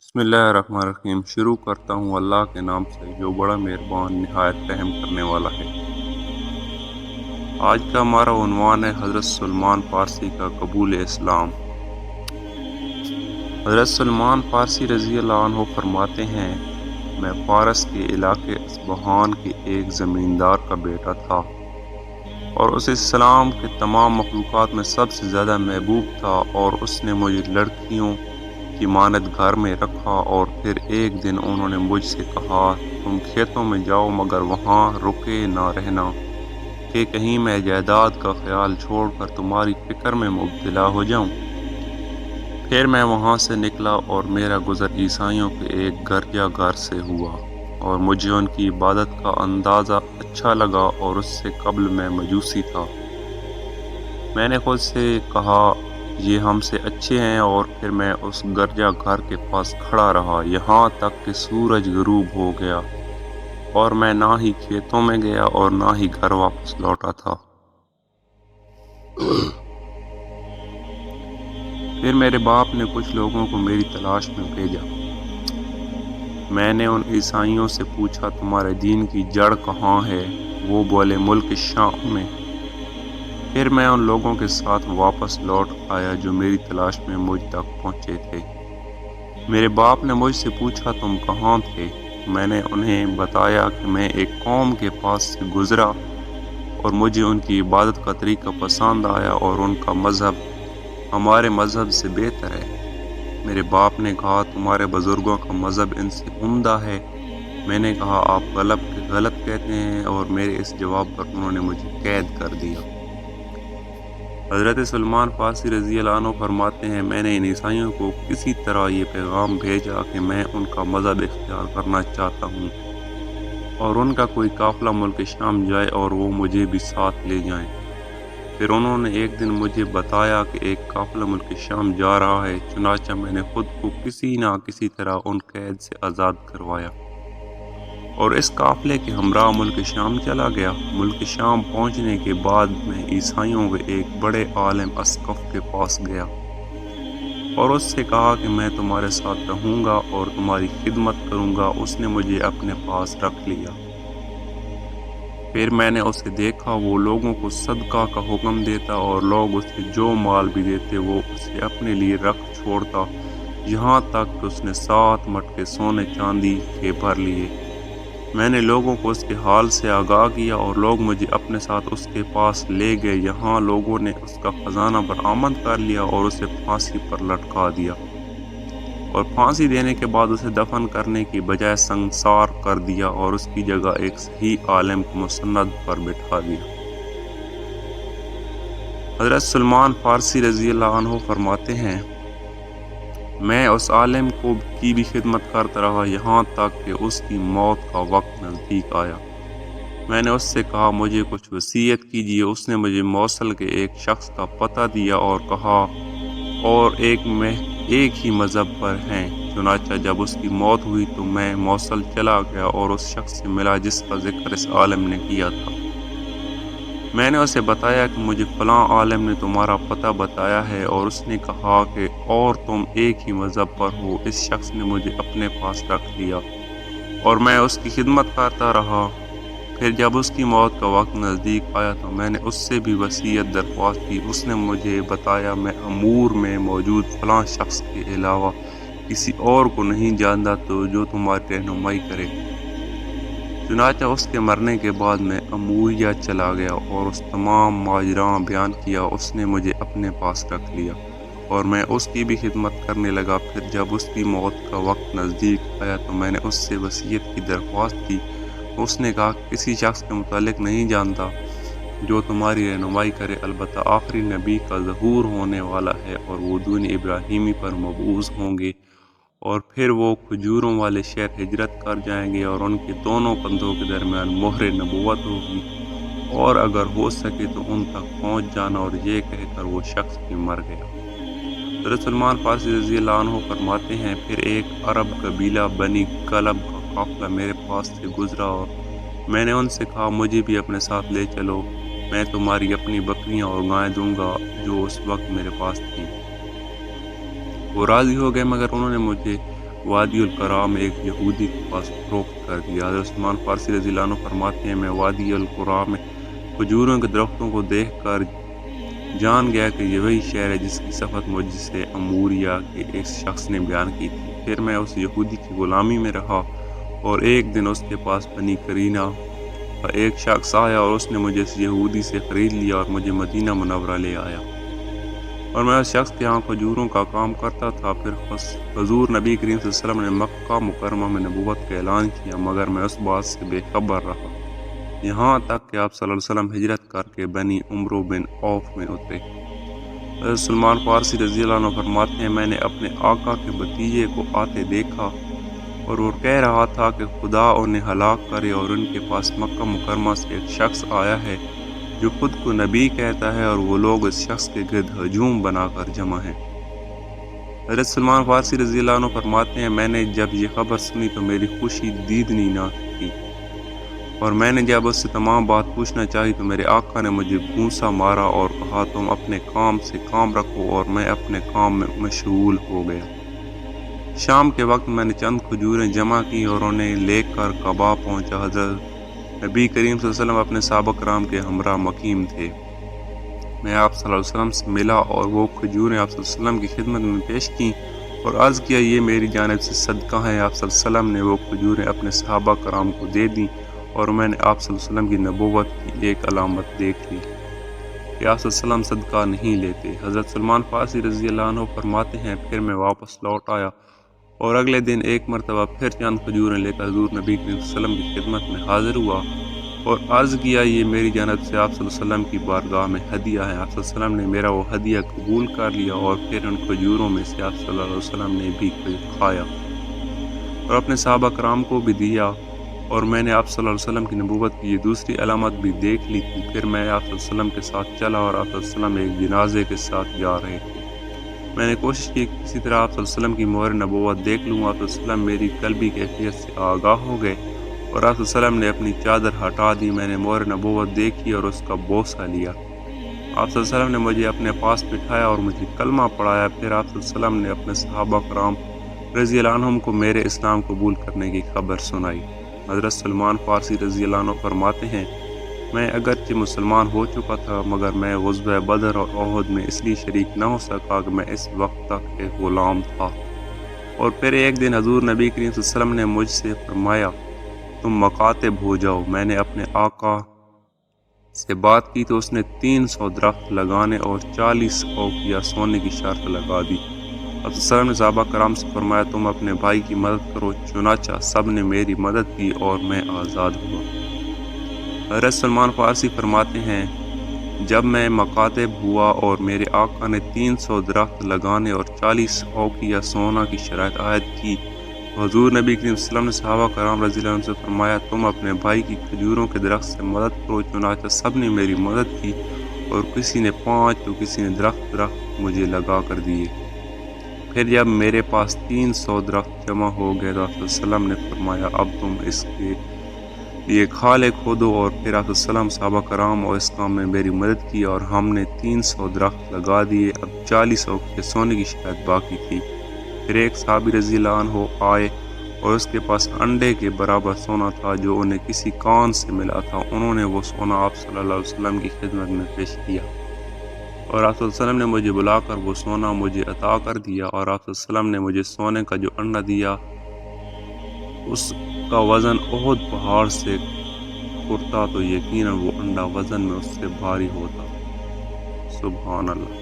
بسم اللہ الرحمن الرحیم۔ شروع کرتا ہوں اللہ کے نام سے جو بڑا مہربان نہایت رحم کرنے والا ہے۔ آج کا ہمارا عنوان ہے حضرت سلمان فارسی کا قبول اسلام۔ حضرت سلمان فارسی رضی اللہ عنہ فرماتے ہیں، میں فارس کے علاقے اصبہان کے ایک زمیندار کا بیٹا تھا اور اس اسلام کے تمام مخلوقات میں سب سے زیادہ محبوب تھا، اور اس نے مجھے لڑکیوں کی مانند گھر میں رکھا۔ اور پھر ایک دن انہوں نے مجھ سے کہا، تم کھیتوں میں جاؤ مگر وہاں رکے نہ رہنا کہ کہیں میں جائیداد کا خیال چھوڑ کر تمہاری فکر میں مبتلا ہو جاؤں۔ پھر میں وہاں سے نکلا اور میرا گزر عیسائیوں کے ایک گرجا گھر سے ہوا، اور مجھے ان کی عبادت کا اندازہ اچھا لگا، اور اس سے قبل میں مجوسی تھا۔ میں نے خود سے کہا، یہ ہم سے اچھے ہیں، اور پھر میں اس گرجا گھر کے پاس کھڑا رہا یہاں تک کہ سورج غروب ہو گیا، اور میں نہ ہی کھیتوں میں گیا اور نہ ہی گھر واپس لوٹا تھا۔ پھر میرے باپ نے کچھ لوگوں کو میری تلاش میں بھیجا۔ میں نے ان عیسائیوں سے پوچھا، تمہارے دین کی جڑ کہاں ہے؟ وہ بولے، ملک شام میں۔ پھر میں ان لوگوں کے ساتھ واپس لوٹ آیا جو میری تلاش میں مجھ تک پہنچے تھے۔ میرے باپ نے مجھ سے پوچھا، تم کہاں تھے؟ میں نے انہیں بتایا کہ میں ایک قوم کے پاس سے گزرا اور مجھے ان کی عبادت کا طریقہ پسند آیا، اور ان کا مذہب ہمارے مذہب سے بہتر ہے۔ میرے باپ نے کہا، تمہارے بزرگوں کا مذہب ان سے عمدہ ہے۔ میں نے کہا، آپ غلط کہتے ہیں، اور میرے اس جواب پر انہوں نے مجھے قید کر دیا۔ حضرت سلمان فارسی رضی اللہ عنہ فرماتے ہیں، میں نے ان عیسائیوں کو کسی طرح یہ پیغام بھیجا کہ میں ان کا مذہب اختیار کرنا چاہتا ہوں، اور ان کا کوئی قافلہ ملک شام جائے اور وہ مجھے بھی ساتھ لے جائیں۔ پھر انہوں نے ایک دن مجھے بتایا کہ ایک قافلہ ملک شام جا رہا ہے، چنانچہ میں نے خود کو کسی نہ کسی طرح ان قید سے آزاد کروایا اور اس قافلے کے ہمراہ ملک شام چلا گیا۔ ملک شام پہنچنے کے بعد میں عیسائیوں کے ایک بڑے عالم اسقف کے پاس گیا اور اس سے کہا کہ میں تمہارے ساتھ رہوں گا اور تمہاری خدمت کروں گا۔ اس نے مجھے اپنے پاس رکھ لیا۔ پھر میں نے اسے دیکھا، وہ لوگوں کو صدقہ کا حکم دیتا، اور لوگ اسے جو مال بھی دیتے وہ اسے اپنے لیے رکھ چھوڑتا، یہاں تک کہ اس نے 7 مٹکے سونے چاندی کے بھر لیے۔ میں نے لوگوں کو اس کے حال سے آگاہ کیا، اور لوگ مجھے اپنے ساتھ اس کے پاس لے گئے۔ یہاں لوگوں نے اس کا خزانہ برآمد کر لیا اور اسے پھانسی پر لٹکا دیا، اور پھانسی دینے کے بعد اسے دفن کرنے کی بجائے سنگسار کر دیا، اور اس کی جگہ ایک صحیح عالم کو مسند پر بٹھا دیا۔ حضرت سلمان فارسی رضی اللہ عنہ فرماتے ہیں، میں اس عالم کی بھی خدمت کرتا رہا یہاں تک کہ اس کی موت کا وقت نزدیک آیا۔ میں نے اس سے کہا، مجھے کچھ وصیت کیجیے۔ اس نے مجھے موصل کے ایک شخص کا پتہ دیا اور کہا، اور ایک ہی مذہب پر ہیں۔ چنانچہ جب اس کی موت ہوئی تو میں موصل چلا گیا اور اس شخص سے ملا جس کا ذکر اس عالم نے کیا تھا۔ میں نے اسے بتایا کہ مجھے فلاں عالم نے تمہارا پتہ بتایا ہے، اور اس نے کہا کہ اور تم ایک ہی مذہب پر ہو۔ اس شخص نے مجھے اپنے پاس رکھ لیا اور میں اس کی خدمت کرتا رہا۔ پھر جب اس کی موت کا وقت نزدیک آیا تو میں نے اس سے بھی وصیت درخواست کی۔ اس نے مجھے بتایا، میں امور میں موجود فلاں شخص کے علاوہ کسی اور کو نہیں جانتا تو جو تمہاری رہنمائی کرے۔ چنانچہ اس کے مرنے کے بعد میں اموریہ چلا گیا اور اس تمام ماجرا بیان کیا۔ اس نے مجھے اپنے پاس رکھ لیا اور میں اس کی بھی خدمت کرنے لگا۔ پھر جب اس کی موت کا وقت نزدیک آیا تو میں نے اس سے وصیت کی درخواست کی۔ اس نے کہا، کسی شخص کے متعلق نہیں جانتا جو تمہاری رہنمائی کرے، البتہ آخری نبی کا ظہور ہونے والا ہے اور وہ دین ابراہیمی پر مبعوث ہوں گے، اور پھر وہ کھجوروں والے شہر ہجرت کر جائیں گے اور ان کے دونوں کندھوں کے درمیان مہر نبوت ہوگی، اور اگر ہو سکے تو ان تک پہنچ جانا۔ اور یہ کہہ کر وہ شخص بھی مر گیا۔ حضرت سلمان فارسی رضی اللہ عنہ فرماتے ہیں، پھر ایک عرب قبیلہ بنی کلب کا قافلہ میرے پاس سے گزرا اور میں نے ان سے کہا، مجھے بھی اپنے ساتھ لے چلو، میں تمہاری اپنی بکریاں اور گائیں دوں گا جو اس وقت میرے پاس تھیں۔ وہ راضی ہو گئے، مگر انہوں نے مجھے وادی القرا میں ایک یہودی کے پاس فروخت کر دیا۔ حضرت سلمان فارسی رضی اللہ عنہ فرماتے ہیں میں وادی القرا میں کھجوروں کے درختوں کو دیکھ کر جان گیا کہ یہ وہی شہر ہے جس کی صفت مجھ سے اموریا کے ایک شخص نے بیان کی تھی۔ پھر میں اس یہودی کی غلامی میں رہا اور ایک دن اس کے پاس بنی قرینہ کا ایک شخص آیا اور اس نے مجھے اس یہودی سے خرید لیا اور مجھے مدینہ منورہ لے آیا، اور میں اس شخص کے ہاں کھجوروں کا کام کرتا تھا۔ پھر حضور نبی کریم صلی اللہ علیہ وسلم نے مکہ مکرمہ میں نبوت کا اعلان کیا، مگر میں اس بات سے بے خبر رہا یہاں تک کہ آپ صلی اللہ علیہ وسلم ہجرت کر کے بنی عمرو بن عوف میں اترے۔ حضرت سلمان فارسی رضی اللہ عنہ فرماتے ہیں میں نے اپنے آقا کے بھتیجے کو آتے دیکھا اور وہ کہہ رہا تھا کہ خدا انہیں ہلاک کرے، اور ان کے پاس مکہ مکرمہ سے ایک شخص آیا ہے جو خود کو نبی کہتا ہے، اور وہ لوگ اس شخص کے گرد ہجوم بنا کر جمع ہیں۔ حضرت سلمان فارسی رضی اللہ عنہ فرماتے ہیں میں نے جب یہ خبر سنی تو میری خوشی دیدنی نہ تھی، اور میں نے جب اس سے تمام بات پوچھنا چاہی تو میرے آقا نے مجھے گھونسا مارا اور کہا تم اپنے کام سے کام رکھو، اور میں اپنے کام میں مشغول ہو گیا۔ شام کے وقت میں نے چند کھجوریں جمع کی اور انہیں لے کر کعبہ پہنچا۔ حضرت نبی کریم صلی اللہ علیہ وسلم اپنے صحابہ کرام کے ہمراہ مقیم تھے۔ میں آپ صلی اللہ علیہ وسلم سے ملا اور وہ کھجوریں آپ صلی اللہ علیہ وسلم کی خدمت میں پیش کیں اور عرض کیا یہ میری جانب سے صدقہ ہے۔ آپ صلی اللہ علیہ وسلم نے وہ کھجوریں اپنے صحابہ کرام کو دے دیں، اور میں نے آپ صلی اللہ علیہ وسلم کی نبوت کی ایک علامت دیکھ لی کہ آپ صلی اللہ علیہ وسلم صدقہ نہیں لیتے۔ حضرت سلمان فارسی رضی اللہ عنہ فرماتے ہیں پھر میں واپس لوٹ آیا اور اگلے دن ایک مرتبہ پھر چند کھجوریں لے کر حضور نبی کریم صلی اللہ علیہ وسلم کی خدمت میں حاضر ہوا اور عرض کیا یہ میری جانب سے آپ صلی اللہ علیہ وسلم کی بارگاہ میں ہدیہ ہے۔ آپ صلی اللہ علیہ وسلم نے میرا وہ ہدیہ قبول کر لیا، اور پھر ان کھجوروں میں سے آپ صلی اللہ علیہ وسلم نے بھی کھایا اور اپنے صحابہ کرام کو بھی دیا، اور میں نے آپ صلی اللہ علیہ وسلم کی نبوت کی یہ دوسری علامت بھی دیکھ لی تھی۔ پھر میں آپ صلی اللہ علیہ وسلم کے ساتھ چلا اور آپ صلی اللہ علیہ وسلم ایک جنازے کے ساتھ جا رہے تھے۔ میں نے کوشش کی کہ کسی طرح آپ صلی اللہ علیہ وسلم کی مہر نبوت دیکھ لوں۔ آپ صلی اللہ علیہ وسلم میری قلبی کیفیت سے آگاہ ہو گئے اور آپ صلی اللہ علیہ وسلم نے اپنی چادر ہٹا دی۔ میں نے مہر نبوت دیکھی اور اس کا بوسہ لیا۔ آپ صلی اللہ علیہ وسلم نے مجھے اپنے پاس بٹھایا اور مجھے کلمہ پڑھایا۔ پھر آپ صلی اللہ علیہ وسلم نے اپنے صحابہ کرام رضی اللہ عنہم کو میرے اسلام قبول کرنے کی خبر سنائی۔ حضرت سلمان فارسی رضی اللہ عنہ فرماتے ہیں میں اگرچہ مسلمان ہو چکا تھا، مگر میں غزوہ بدر اور احد میں اس لیے شریک نہ ہو سکا کہ میں اس وقت تک ایک غلام تھا۔ اور پھر ایک دن حضور نبی کریم صلی اللہ علیہ وسلم نے مجھ سے فرمایا تم مکاتب ہو جاؤ۔ میں نے اپنے آقا سے بات کی تو اس نے 300 درخت لگانے اور 40 اوقیہ سونے کی شرط لگا دی۔ اب وسلم نے صحابہ کرام سے فرمایا تم اپنے بھائی کی مدد کرو، چنانچہ سب نے میری مدد کی اور میں آزاد ہوا۔ حضرت سلمان فارسی فرماتے ہیں جب میں مکاتب ہوا اور میرے آقا نے 300 درخت لگانے اور 40 اوقیہ سونا کی شرائط عائد کی، حضور نبی کریم صلی اللہ علیہ وسلم نے صحابہ کرام رضی اللہ عنہ سے فرمایا تم اپنے بھائی کی کھجوروں کے درخت سے مدد کرو، چنانچہ سب نے میری مدد کی اور کسی نے 5 تو کسی نے درخت مجھے لگا کر دیے۔ پھر جب میرے پاس 300 درخت جمع ہو گئے تو آپ صلی اللہ علیہ وسلم نے فرمایا اب تم اس کے یہ کھالے کھودو، اور پھر آپ صلی اللہ علیہ وسلم صحابہ کرام اور اس کام میں میری مدد کی اور ہم نے 300 درخت لگا دیے۔ اب 40 اوقیہ سونے کی شرائط باقی تھی۔ پھر ایک صحابی رضی اللہ عنہ آئے اور اس کے پاس انڈے کے برابر سونا تھا جو انہیں کسی کان سے ملا تھا۔ انہوں نے وہ سونا آپ صلی اللہ علیہ وسلم کی خدمت میں پیش کیا اور آپ صلی اللہ علیہ وسلم نے مجھے بلا کر وہ سونا مجھے عطا کر دیا، اور آپ صلی اللہ علیہ وسلم نے مجھے سونے کا جو انڈا دیا اس کا وزن احد پہاڑ سے کرتا تو یقیناً وہ انڈا وزن میں اس سے بھاری ہوتا۔ سبحان اللہ۔